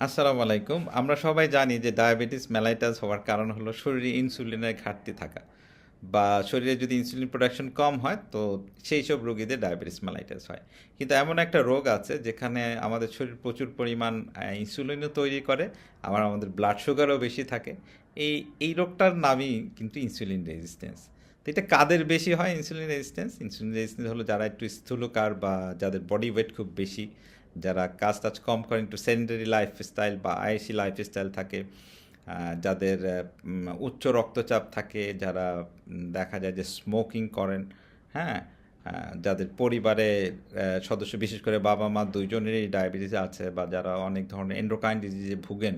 আসসালামু আলাইকুম। আমরা সবাই জানি যে ডায়াবেটিস মেলাইটাস হওয়ার কারণ হলো শরীরে ইনসুলিনের ঘাটতি থাকা বা শরীরে যদি ইনসুলিন প্রোডাকশন কম হয় তো সেই সব রোগীদের ডায়াবেটিস মেলাইটাস হয়। কিন্তু এমন একটা রোগ আছে যেখানে আমাদের শরীর প্রচুর পরিমাণ ইনসুলিনও তৈরি করে, আবার আমাদের ব্লাড সুগারও বেশি থাকে। এই এই রোগটার নামই কিন্তু ইনসুলিন রেজিস্ট্যান্স। তো এটা কাদের বেশি হয় ইনসুলিন রেজিস্ট্যান্স? ইনসুলিন রেজিস্ট্যান্স হলো যারা একটু স্থূলকার বা যাদের বডি ওয়েট খুব বেশি, যারা কাজ টাজ কম করেন, একটু সেডেন্টারি লাইফস্টাইল বা আয়েসি লাইফস্টাইল থাকে, যাদের উচ্চ রক্তচাপ থাকে, যারা দেখা যায় যে স্মোকিং করেন, হ্যাঁ, যাদের পরিবারে সদস্য বিশেষ করে বাবা মা দুইজনেরই ডায়াবেটিস আছে, বা যারা অনেক ধরনের এন্ডোক্রাইন ডিজিজে ভুগেন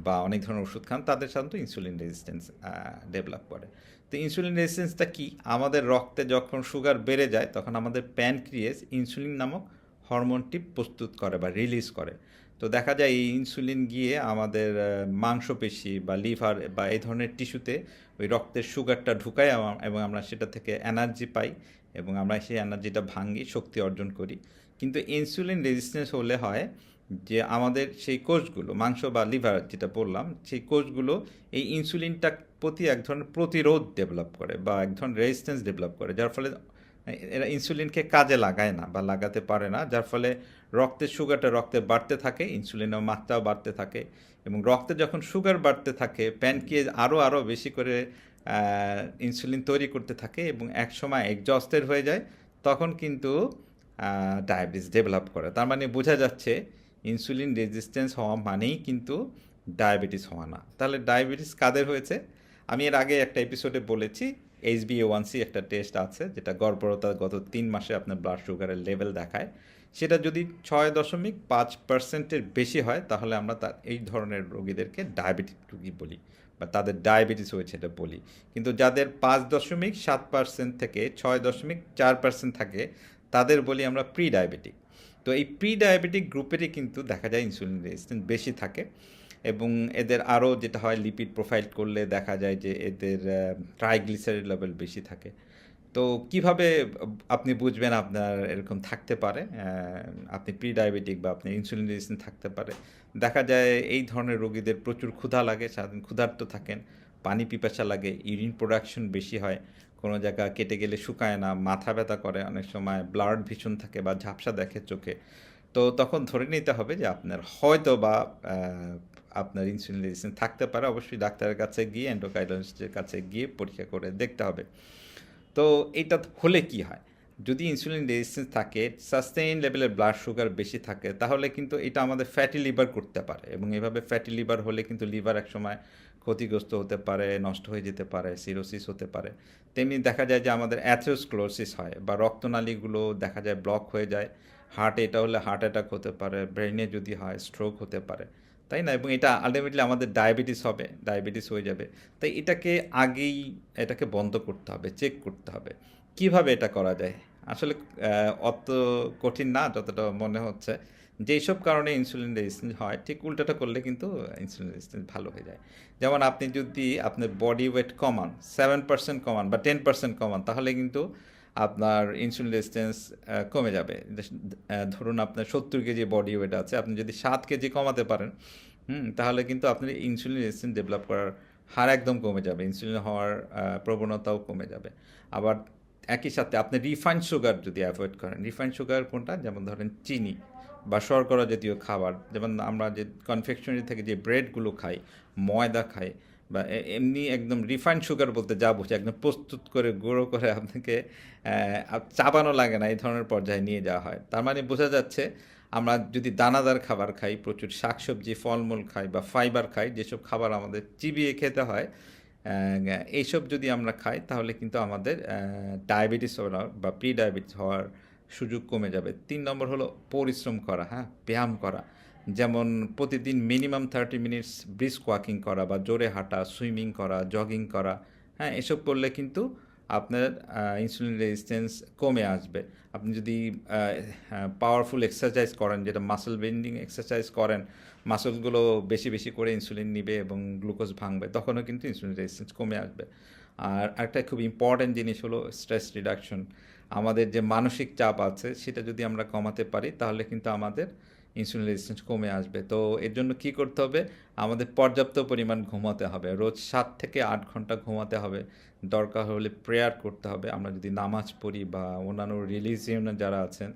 বা অনেক ধরনের ওষুধ খান, তাদের সাধারণত ইনসুলিন রেজিস্ট্যান্স ডেভেলপ করে। তো ইনসুলিন রেজিস্ট্যান্সটা কি? আমাদের রক্তে যখন সুগার বেড়ে যায় তখন আমাদের প্যানক্রিয়াস ইনসুলিন নামক হরমোনটি প্রস্তুত করে বা রিলিজ করে। তো দেখা যায় এই ইনসুলিন গিয়ে আমাদের মাংসপেশি বা লিভার বা এই ধরনের টিস্যুতে ওই রক্তের সুগারটা ঢুকায়, এবং আমরা সেটা থেকে এনার্জি পাই এবং আমরা সেই এনার্জিটা ভাঙি, শক্তি অর্জন করি। কিন্তু ইনসুলিন রেজিস্ট্যান্স হলে হয় যে আমাদের সেই কোষগুলো, মাংস বা লিভার যেটা বললাম, সেই কোষগুলো এই ইনসুলিনটা প্রতি এক ধরনের প্রতিরোধ ডেভেলপ করে বা এক ধরনের রেজিস্ট্যান্স ডেভেলপ করে, যার ফলে এরা ইনসুলিনকে কাজে লাগায় না বা লাগাতে পারে না, যার ফলে রক্তের সুগারটা রক্তে বাড়তে থাকে, ইনসুলিনের মাত্রাও বাড়তে থাকে। এবং রক্তে যখন সুগার বাড়তে থাকে, প্যানক্রিয়াস আরও বেশি করে ইনসুলিন তৈরি করতে থাকে এবং একসময় এক্সজস্টেড হয়ে যায়, তখন কিন্তু ডায়াবেটিস ডেভেলপ করে। তার মানে বোঝা যাচ্ছে ইনসুলিন রেজিস্ট্যান্স হওয়া মানেই কিন্তু ডায়াবেটিস হওয়া না। তাহলে ডায়াবেটিস কাদের হয়েছে? আমি এর আগে একটা এপিসোডে বলেছি, HbA1c একটা টেস্ট আছে যেটা গড়পড়তা গত 3 মাসে আপনার ব্লাড সুগারের লেভেল দেখায়। সেটা যদি 6.5%-এর বেশি হয় তাহলে আমরা এই ধরনের রোগীদেরকে ডায়াবেটিক রোগী বলি বা তাদের ডায়াবেটিস হয়েছে এটা বলি। কিন্তু যাদের 5.7% থেকে 6.4% থাকে তাদের বলি আমরা প্রি ডায়াবেটিক। তো এই প্রি ডায়াবেটিক গ্রুপেরই কিন্তু দেখা যায় ইনসুলিন রেজিস্ট্যান্স বেশি থাকে, এবং এদের আরও যেটা হয় লিপিড প্রোফাইল করলে দেখা যায় যে এদের ট্রাইগ্লিসারিড লেভেল বেশি থাকে। তো কিভাবে আপনি বুঝবেন আপনার এরকম থাকতে পারে, আপনি প্রি ডায়াবেটিক বা আপনি ইনসুলিন রেজিস্ট্যান্ট থাকতে পারে? দেখা যায় এই ধরনের রোগীদের প্রচুর ক্ষুধা লাগে, সারাদিন ক্ষুধার্ত থাকেন, পানি পিপাসা লাগে, ইউরিন প্রোডাকশন বেশি হয়, কোনো জায়গা কেটে গেলে শুকায় না, মাথা ব্যথা করে, অনেক সময় ব্লাড ভিশন থাকে বা ঝাপসা দেখে চোখে। তো তখন ধরে নিতে হবে যে আপনার হয়তো বা আপনার ইনসুলিন রেজিস্ট্যান্স থাকতে পারে। অবশ্যই ডাক্তারের কাছে গিয়ে, এন্ডোক্রাইনোলজিস্টের কাছে গিয়ে পরীক্ষা করে দেখতে হবে। তো এটা হলে কি হয়? যদি ইনসুলিন রেজিস্ট্যান্স থাকে, সাস্টেইন লেভেলের ব্লাড সুগার বেশি থাকে, তাহলে কিন্তু এটা আমাদের ফ্যাটি লিভার করতে পারে, এবং এভাবে ফ্যাটি লিভার হলে কিন্তু লিভার একসময় ক্ষতিগ্রস্ত হতে পারে, নষ্ট হয়ে যেতে পারে, সিরোসিস হতে পারে। তেমনি দেখা যায় যে আমাদের অ্যাথেরোস্ক্লেরোসিস হয় বা রক্তনালীগুলো দেখা যায় ব্লক হয়ে যায়। হার্টে এটা হলে হার্ট অ্যাটাক হতে পারে, ব্রেনে যদি হয় স্ট্রোক হতে পারে, তাই না? এবং এটা আলটিমেটলি আমাদের ডায়াবেটিস হবে, ডায়াবেটিস হয়ে যাবে। তাই এটাকে আগেই এটাকে বন্ধ করতে হবে, চেক করতে হবে। কিভাবে এটা করা যায়? আসলে অত কঠিন না যতটা মনে হচ্ছে। যেইসব কারণে ইনসুলিন রেজিস্ট্যান্স হয় ঠিক উল্টাটা করলে কিন্তু ইনসুলিন রেজিস্ট্যান্স ভালো হয়ে যায়। যেমন আপনি যদি আপনার বডি ওয়েট কমান, 7% কমান বা 10% কমান, তাহলে কিন্তু আপনার ইনসুলিন রেজিস্ট্যান্স কমে যাবে। ধরুন আপনার 70 কেজি বডি ওয়েট আছে, আপনি যদি 7 কেজি কমাতে পারেন, তাহলে কিন্তু আপনার ইনসুলিন রেজিস্ট্যান্স ডেভেলপ করার হার একদম কমে যাবে, ইনসুলিন হওয়ার প্রবণতাও কমে যাবে। আবার একই সাথে আপনি রিফাইন্ড সুগার যদি অ্যাভয়েড করেন, রিফাইন্ড সুগার কোনটা? যেমন ধরেন চিনি বা শর্করা জাতীয় খাবার, যেমন আমরা যে কনফেকশনারি থেকে যে ব্রেডগুলো খাই, ময়দা খাই, বা এমনি একদম রিফাইন্ড সুগার বলতে যা বুঝি একদম প্রস্তুত করে গুঁড়ো করে আপনাকে চাবানো লাগে না, এই ধরনের পর্যায়ে নিয়ে যাওয়া হয়। তার মানে বোঝা যাচ্ছে আমরা যদি দানাদার খাবার খাই, প্রচুর শাকসবজি ফলমূল খাই বা ফাইবার খাই, যেসব খাবার আমাদের চিবিয়ে খেতে হয়, এইসব যদি আমরা খাই তাহলে কিন্তু আমাদের ডায়াবেটিস হওয়ার বা প্রি ডায়াবেটিস হওয়ার সুযোগ কমে যাবে। 3 নম্বর হলো পরিশ্রম করা, হ্যাঁ, ব্যায়াম করা। যেমন প্রতিদিন মিনিমাম 30 মিনিটস ব্রিস্ক ওয়াকিং করা বা জোরে হাঁটা, সুইমিং করা, জগিং করা, হ্যাঁ, এসব করলে কিন্তু আপনার ইনসুলিন রেজিস্ট্যান্স কমে আসবে। আপনি যদি পাওয়ারফুল এক্সারসাইজ করেন, যেটা মাসল বেন্ডিং এক্সারসাইজ করেন, মাসলগুলো বেশি বেশি করে ইনসুলিন নিবে এবং গ্লুকোজ ভাঙবে, তখনও কিন্তু ইনসুলিন রেজিস্ট্যান্স কমে আসবে। আর একটা খুব ইম্পর্ট্যান্ট জিনিস হলো স্ট্রেস রিডাকশন। আমাদের যে মানসিক চাপ আছে সেটা যদি আমরা কমাতে পারি তাহলে কিন্তু আমাদের ইনসুলিন রেজিস্ট্যান্স কমে আসবে। তো এর জন্য কি করতে হবে? আমাদের পর্যাপ্ত পরিমাণ ঘুমাতে হবে। রোজ 7 থেকে 8 ঘন্টা ঘুমাতে হবে। দরকার হলে প্রেয়ার করতে হবে। আমরা যদি নামাজ পড়ি বা অন্যান্য রিলিজিয়নে যারা আছেন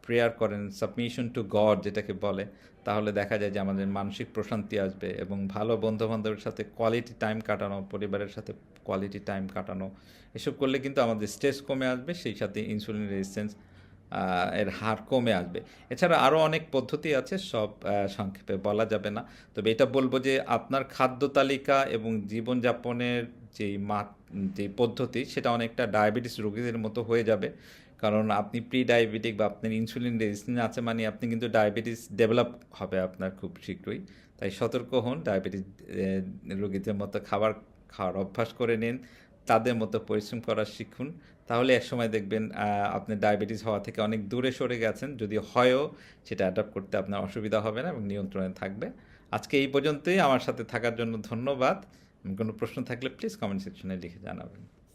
প্রেয়ার করেন, সাবমিশন টু গড যেটাকে বলে, তাহলে দেখা যায় যে আমাদের মানসিক প্রশান্তি আসবে এবং ভালো বন্ধু-বান্ধবের সাথে কোয়ালিটি টাইম কাটানো, পরিবারের সাথে কোয়ালিটি টাইম কাটানো, এসব করলে কিন্তু আমাদের স্ট্রেস কমে আসবে, সেই সাথে ইনসুলিন রেজিস্ট্যান্স এর হার কমে আসবে। এছাড়া আরও অনেক পদ্ধতি আছে, সব সংক্ষেপে বলা যাবে না। তবে এটা বলব যে আপনার খাদ্য তালিকা এবং জীবনযাপনের যেই পদ্ধতি সেটা অনেকটা ডায়াবেটিস রোগীদের মতো হয়ে যাবে। কারণ আপনি প্রি ডায়াবেটিক বা আপনার ইনসুলিন রেজিস্ট্যান্স আছে মানে আপনি কিন্তু ডায়াবেটিস ডেভেলপ হবে আপনার খুব শীঘ্রই। তাই সতর্ক হন, ডায়াবেটিস রোগীদের মতো খাবার খাওয়ার অভ্যাস করে নিন, তাদের মতো পরিশ্রম করা শিখুন। তাহলে একসময় দেখবেন আপনি ডায়াবেটিস হওয়া থেকে অনেক দূরে সরে গেছেন। যদি হয়ও সেটা অ্যাডপ্ট করতে আপনার অসুবিধা হবে না এবং নিয়ন্ত্রণে থাকবে। আজকে এই পর্যন্তই। আমার সাথে থাকার জন্য ধন্যবাদ। কোনো প্রশ্ন থাকলে প্লিজ কমেন্ট সেকশনে লিখে জানাবেন।